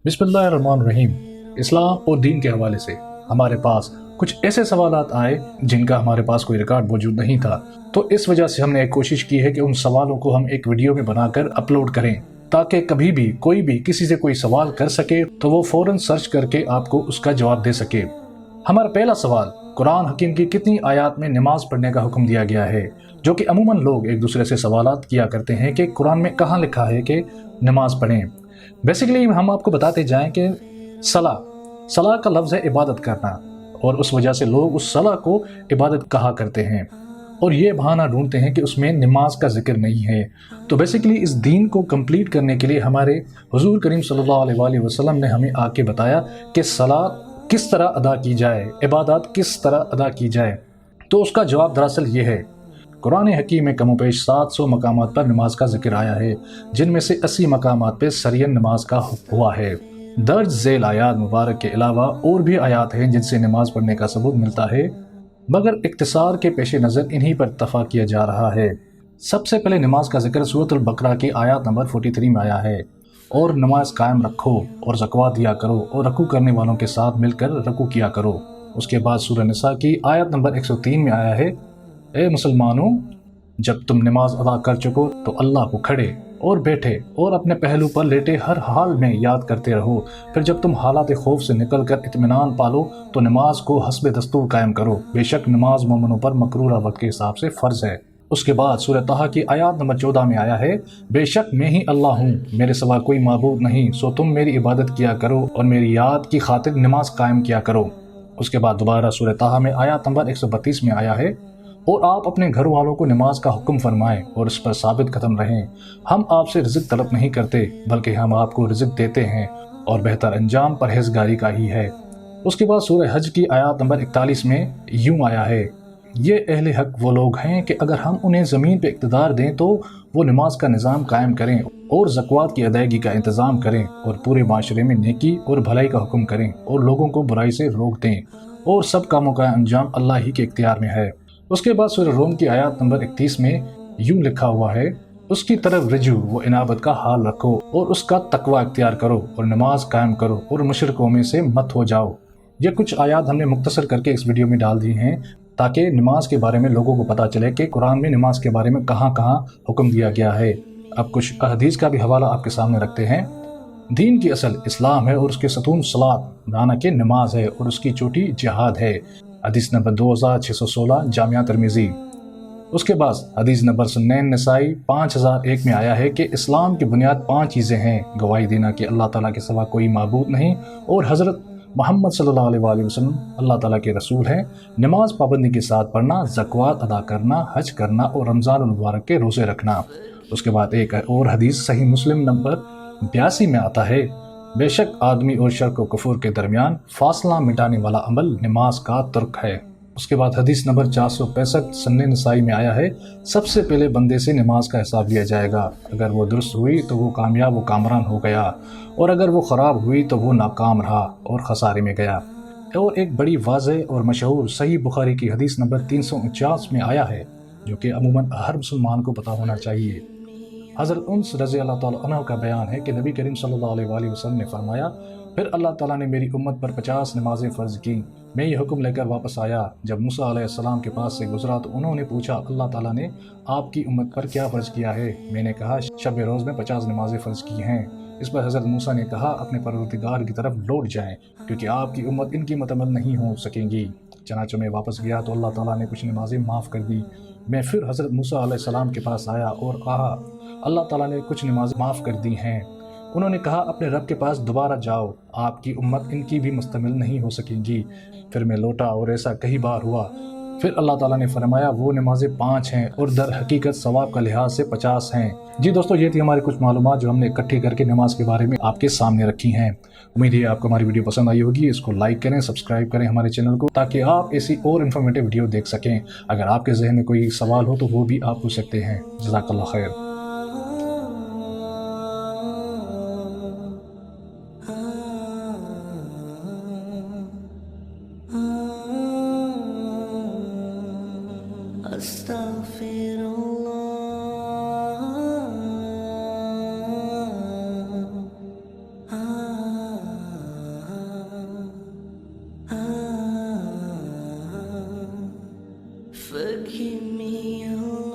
बिस्मिल्लाहिर्रहमानिर्रहीम। इस्लाम और दीन के हवाले से हमारे पास कुछ ऐसे सवालात आए जिनका हमारे पास कोई रिकॉर्ड मौजूद नहीं था, तो इस वजह से हमने एक कोशिश की है कि उन सवालों को हम एक वीडियो में बनाकर अपलोड करें, ताकि कभी भी कोई भी किसी से कोई सवाल कर सके तो वो फौरन सर्च करके आपको उसका जवाब दे सके। हमारा पहला सवाल, कुरान हकीम की कितनी आयत में नमाज पढ़ने का हुक्म दिया गया है? जो कि अमूमन लोग एक दूसरे से सवालात किया करते हैं कि कुरान में कहाँ लिखा है कि नमाज पढ़ें। बेसिकली हम आपको बताते जाएं कि सलाह का लफ्ज़ है इबादत करना, और उस वजह से लोग उस सलाह को इबादत कहा करते हैं और ये बहाना ढूंढते हैं कि उसमें नमाज का जिक्र नहीं है। तो बेसिकली इस दीन को कंप्लीट करने के लिए हमारे हुजूर करीम सल्लल्लाहु अलैहि वसल्लम ने हमें आके बताया कि सलाह किस तरह अदा की जाए, इबादत किस तरह अदा की जाए। तो उसका जवाब दरअसल ये है, कुरान हकीम में कमोपेश 700 मकामात पर नमाज का जिक्र आया है, जिनमें से 80 मकामात पर सरियन नमाज का हुआ है। दर्ज झेल आयात मुबारक के अलावा और भी आयात हैं जिनसे नमाज पढ़ने का सबूत मिलता है, मगर इख्तिसार के पेश नज़र इन्हीं पर इत्तफाक किया जा रहा है। सबसे पहले नमाज का जिक्र सूरत बकरा की आयत नंबर 43 में आया है, और नमाज कायम रखो और ज़कात दिया करो और रकू करने वालों के साथ मिलकर रकू किया करो। उसके बाद सूरह निसा की आयत नंबर 103 में आया है, ए मुसलमानों, जब तुम नमाज अदा कर चुको तो अल्लाह को खड़े और बैठे और अपने पहलू पर लेटे हर हाल में याद करते रहो। फिर जब तुम हालात खौफ से निकल कर इत्मीनान पालो तो नमाज को हस्ब दस्तूर कायम करो। बेशक नमाज मोमिनों पर मकरूरा वक्त के हिसाब से फ़र्ज है। उसके बाद सूरह ताहा की आयत नंबर 14 में आया है, बेशक मैं ही अल्लाह हूँ, मेरे सिवा कोई माबूद नहीं, सो तुम मेरी इबादत किया करो और मेरी याद की खातिर नमाज कायम किया करो। उसके बाद दोबारा सूरह ताहा में आयत नंबर 132 में आया है, और आप अपने घर वालों को नमाज का हुक्म फरमाएं और इस पर साबित कदम रहें। हम आपसे रिज़्क तलब नहीं करते, बल्कि हम आपको रिज़्क देते हैं, और बेहतर अंजाम परहेज़गारी का ही है। उसके बाद सूरह हज की आयत नंबर 41 में यूं आया है, ये अहले हक वो लोग हैं कि अगर हम उन्हें ज़मीन पे इक़्तिदार दें तो वो नमाज का निज़ाम कायम करें और ज़कात की अदायगी का इंतज़ाम करें और पूरे माशरे में नेकी और भलाई का हुक्म करें और लोगों को बुराई से रोक दें, और सब कामों का अंजाम अल्लाह ही के इख्तियार में है। उसके बाद सूरह रोम की आयत नंबर 31 में यूं लिखा हुआ है, उसकी तरफ रजू वो इनाबत का हाल रखो और उसका तकवा इख्तियार करो और नमाज कायम करो और मुशरिकों में से मत हो जाओ। ये कुछ आयत हमने मुख्तसर करके इस वीडियो में डाल दी हैं, ताकि नमाज के बारे में लोगों को पता चले कि कुरान में नमाज के बारे में कहाँ कहाँ हुक्म दिया गया है। अब कुछ हदीस का भी हवाला आपके सामने रखते हैं। दीन की असल इस्लाम है और उसके सतून सलात दाना के नमाज है और उसकी चोटी जिहाद है। हदीस नंबर 2616 जामिया तिर्मिज़ी। उसके बाद हदीस नंबर सुन्नैन नसाई 5001 में आया है कि इस्लाम की बुनियाद 5 चीज़ें हैं, गवाही देना कि अल्लाह ताला के सिवा कोई माबूद नहीं और हज़रत मोहम्मद सल्लल्लाहु अलैहि वसल्लम अल्लाह ताला के रसूल हैं, नमाज पाबंदी के साथ पढ़ना, ज़कात अदा करना, हज करना और रमज़ान मुबारक के रोज़े रखना। उसके बाद एक और हदीस सही मुस्लिम नंबर 82 में आता है, बेशक आदमी और शर्क व कुफर के दरमियान फासला मिटाने वाला अमल नमाज का तुर्क है। उसके बाद हदीस नंबर 465 सन्ने नसाई में आया है, सबसे पहले बंदे से नमाज का हिसाब लिया जाएगा, अगर वो दुरुस्त हुई तो वो कामयाब व कामरान हो गया, और अगर वो ख़राब हुई तो वो नाकाम रहा और खसारे में गया। और एक बड़ी वाज़ेह और मशहूर सही बुखारी की हदीस नंबर 349 में आया है, जो कि अमूमन हर मुसलमान को पता होना चाहिए। हज़रत उन्स रज़ी अल्लाह ताला अन्हा का बयान है कि नबी करीम सल्लल्लाहु अलैहि वसल्लम ने फरमाया, फिर अल्लाह ताला ने मेरी उम्मत पर 50 नमाजें फ़र्ज की। मैं ये हुक्म लेकर वापस आया। जब मूसा अलैहिस्सलाम के पास से गुजरा तो उन्होंने पूछा, अल्लाह ताला ने आपकी उम्मत पर क्या फ़र्ज किया है? मैंने कहा, शब रोज़ में 50 नमाजें फ़र्ज की हैं। इस पर हज़रत मूसा ने कहा, अपने परवरदिगार की तरफ लौट जाएं, क्योंकि आपकी उम्मत इनकी मुतमल नहीं हो सकेंगी। चनाचे में वापस गया तो अल्लाह ताला ने कुछ नमाजें माफ़ कर दी। मैं फिर हज़रत मूसा अलैहिस्सलाम के पास आया और कहा, अल्लाह ताला ने कुछ नमाजें माफ़ कर दी हैं। उन्होंने कहा, अपने रब के पास दोबारा जाओ, आपकी उम्मत इनकी भी मुस्तमिल नहीं हो सकेंगी। फिर मैं लौटा और ऐसा कई बार हुआ। फिर अल्लाह ताला ने फरमाया, वो नमाजें 5 हैं और दर हकीकत सवाब का लिहाज से 50 हैं। जी दोस्तों, ये थी हमारी कुछ मालूमात जो हमने इकट्ठी करके नमाज के बारे में आपके सामने रखी हैं। उम्मीद है आपको हमारी वीडियो पसंद आई होगी। इसको लाइक करें, सब्सक्राइब करें हमारे चैनल को, ताकि आप ऐसी और इन्फॉर्मेटिव वीडियो देख सकें। अगर आपके जहन में कोई सवाल हो तो वो भी आप पूछ सकते हैं। जज़ाकल्लाह खैर। Astaghfirullah. give me Allah.